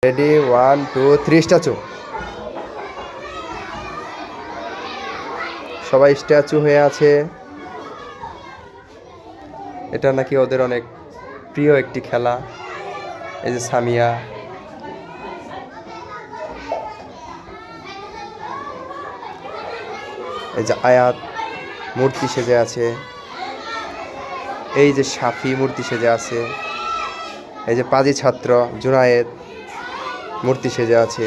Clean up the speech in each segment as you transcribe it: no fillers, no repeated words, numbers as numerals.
Ready 1 2 3 statue. সবাই statue হয়ে আছে। এটা নাকি ওদের অনেক প্রিয় একটি খেলা। এই যে সামিয়া, এই যে আয়াত মূর্তি সেজে আছে, এই যে সাফি মূর্তি সেজে আছে, এই যে পাজি ছাত্র জুনায়েদ মূর্তি সেজে আছে।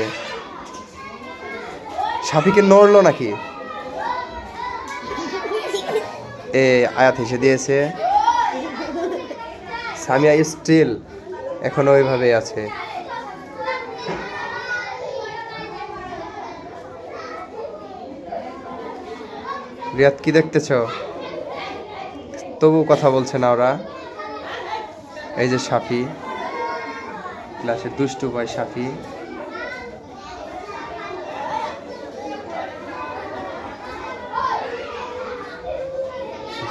সাফিকে নড়লো নাকি? এ আয়াত হেসে দিয়েছে। সামিয়া স্টিল এখনো ওইভাবেই আছে। রিয়াদ কি দেখতেছ? তবু কথা বলছে না ওরা। এই যে সাফি, ক্লাসের দুষ্টু বয় সাফি।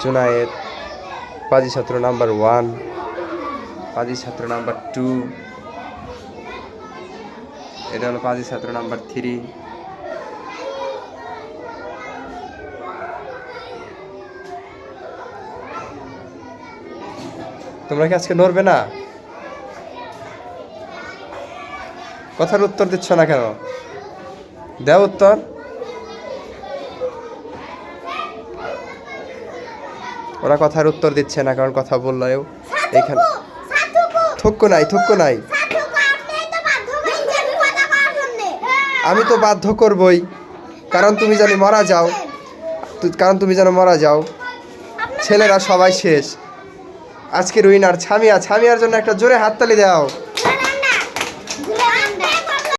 জুনায়েদ পাজি ছাত্র নাম্বার 1, পাজি ছাত্র নাম্বার 2, এটা হলো পাজি ছাত্র নাম্বার 3। তোমরা কি আজকে নড়বে না? কথার উত্তর দিচ্ছ না কেন? দাও উত্তর। ওরা কথার উত্তর দিচ্ছে না, কারণ কথা বললেও এইখানে থক্কু নাই, থক্কু নাই। আমি তো বাধ্য করবই, কারণ তুমি জানি মারা যাও, কারণ তুমি যেন মারা যাও। ছেলেরা সবাই শেষ। আজকের উইনার ছামিয়া। ছামিয়ার জন্য একটা জোরে হাততালি দাও।